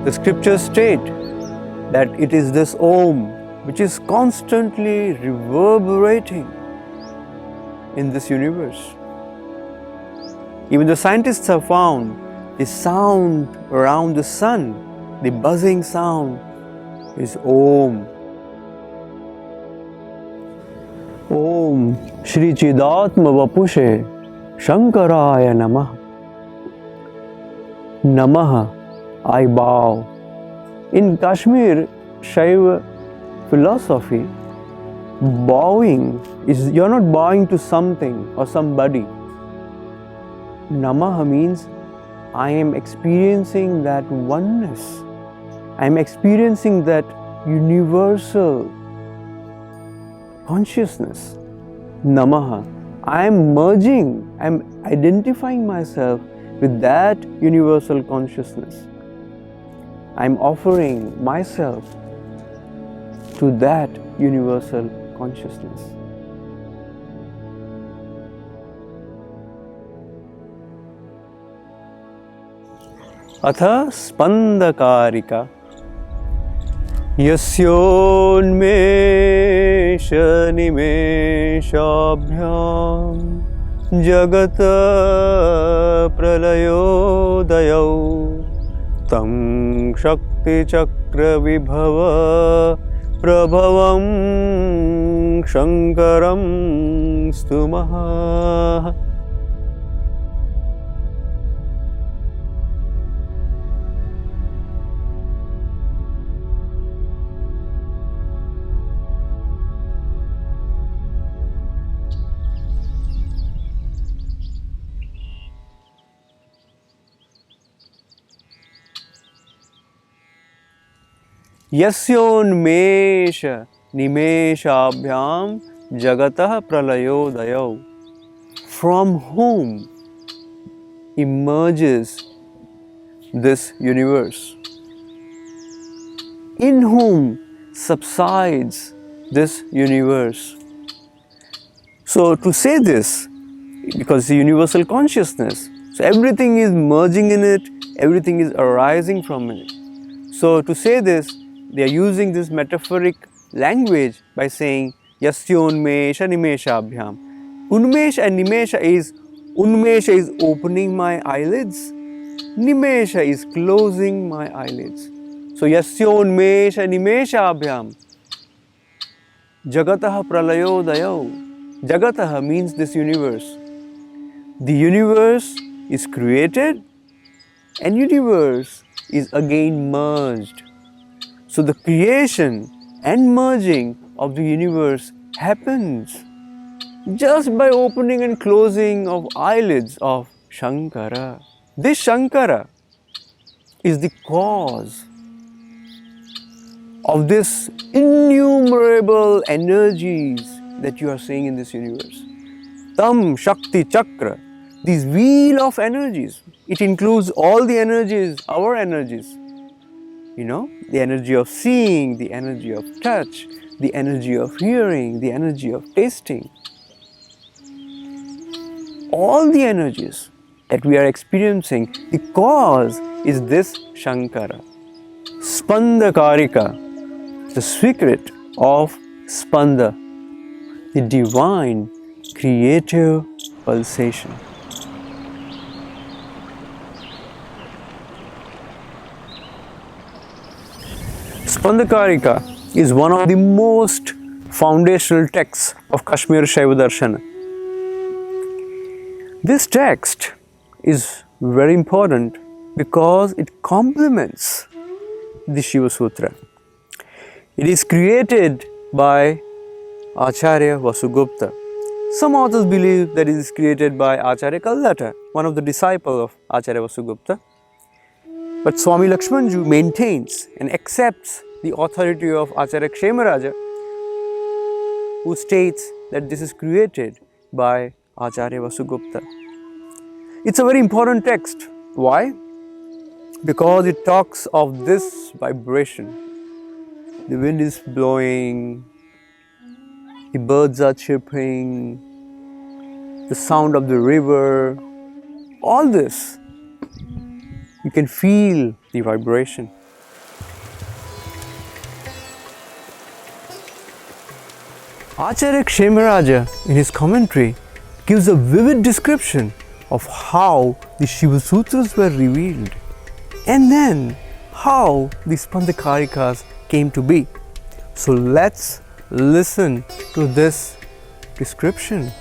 The scriptures state that it is this Om which is constantly reverberating in this universe. Even the scientists have found the sound around the sun, the buzzing sound, is Om. Om Shri Chidatma Vapushe Shankaraya Namah. Namah, I bow. In Kashmir Śaiva philosophy, bowing is, you're not bowing to something or somebody. Namaha means I am experiencing that oneness. I am experiencing that universal consciousness. Namaha. I am merging, I am identifying myself with that universal consciousness. I am offering myself to that universal consciousness. Atha Spandakārikā Yasyonmesha nimeshabhyam Jagata pralayodayau Tam shakti chakra vibhava Prabhavam Shankaram Stumaha. Yasyonmesha nimeshabhyam jagatah pralayodayau. From whom emerges this universe? In whom subsides this universe? So to say this, because the universal consciousness, so everything is merging in it, everything is arising from it. So to say this, they are using this metaphoric language by saying Yasyonmesha nimeshabhyam. Unmesha and nimesha is, unmesha is opening my eyelids, nimesha is closing my eyelids. So Yasyonmesha nimeshabhyam Jagatah pralayodayau. Jagatah means this universe. The universe is created and universe is again merged. So the creation and merging of the universe happens just by opening and closing of eyelids of Shankara. This Shankara is the cause of this innumerable energies that you are seeing in this universe. Tam Shakti Chakra, this wheel of energies, it includes all the energies, our energies. You know, the energy of seeing, the energy of touch, the energy of hearing, the energy of tasting. All the energies that we are experiencing, the cause is this Shankara. Spandakārikā, the secret of Spanda, the divine creative pulsation. Spandakārikā is one of the most foundational texts of Kashmir Śaiva Darshana. This text is very important because it complements the Shiva Sutra. It is created by Acharya Vasugupta. Some authors believe that it is created by Acharya Kallata, one of the disciples of Acharya Vasugupta. But Swami Lakshmanju maintains and accepts the authority of Acharya Kshemaraja, who states that this is created by Acharya Vasugupta. It's a very important text. Why? Because it talks of this vibration. The wind is blowing, the birds are chirping, the sound of the river, all this. You can feel the vibration. Acharya Kshemaraja, in his commentary, gives a vivid description of how the Shiva Sutras were revealed and then how the Spandakarikas came to be. So let's listen to this description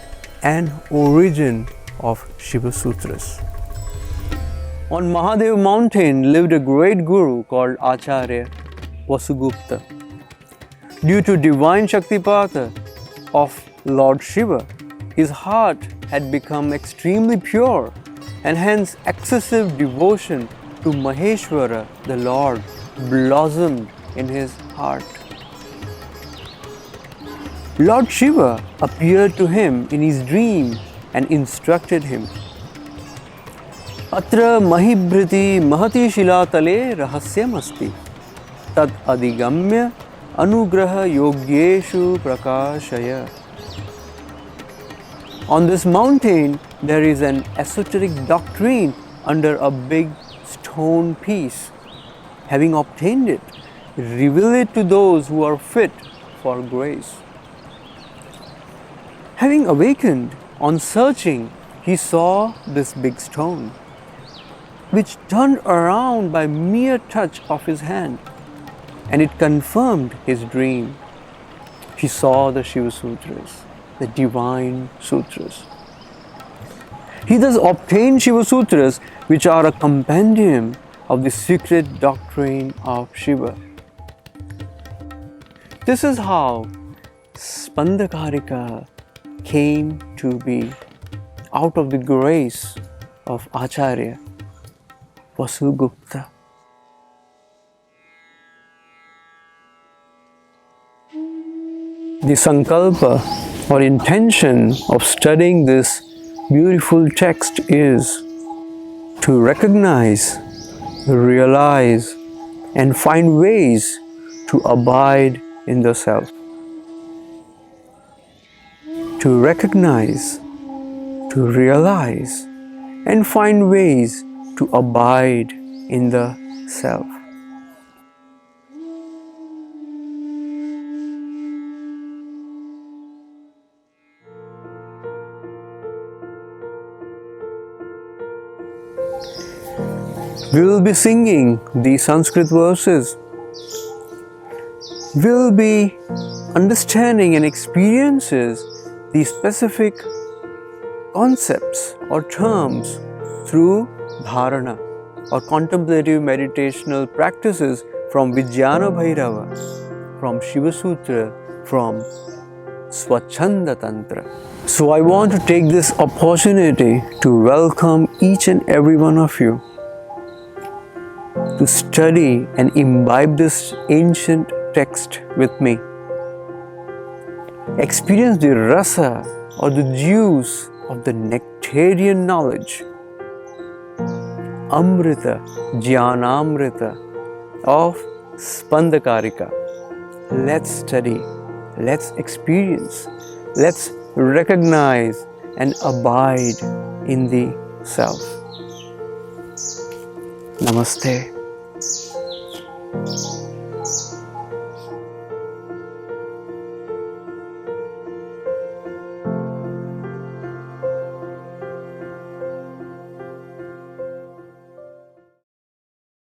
and origin of Shiva Sutras. On Mahadev mountain lived a great guru called Acharya Vasugupta. Due to divine Shaktipata of Lord Shiva, his heart had become extremely pure and hence excessive devotion to Maheshwara, the Lord, blossomed in his heart. Lord Shiva appeared to him in his dream and instructed him. Atra mahibhriti mahati shilatale rahasyam asti tad adigamya anugraha yogyeshu prakashaya. On this mountain there is an esoteric doctrine under a big stone piece. Having obtained it, reveal it to those who are fit for grace. Having awakened, on searching, he saw this big stone, which turned around by mere touch of his hand, and it confirmed his dream. He saw the Shiva Sutras, the Divine Sutras. He thus obtained Shiva Sutras, which are a compendium of the secret doctrine of Shiva. This is how Spandakārikā came to be out of the grace of Acharya Vasugupta. The sankalpa or intention of studying this beautiful text is to recognize, realize, and find ways to abide in the self. To recognize, to realize, and find ways to abide in the self. We will be singing the Sanskrit verses. We will be understanding and experiences the specific concepts or terms through dharana or contemplative meditational practices from Vijnana Bhairava, from Shiva Sutra, from Swachanda Tantra. So I want to take this opportunity to welcome each and every one of you to study and imbibe this ancient text with me. Experience the rasa or the juice of the nectarian knowledge, Amrita, Jnanamrita of Spandakarika. Let's study, let's experience, let's recognize and abide in the self. Namaste.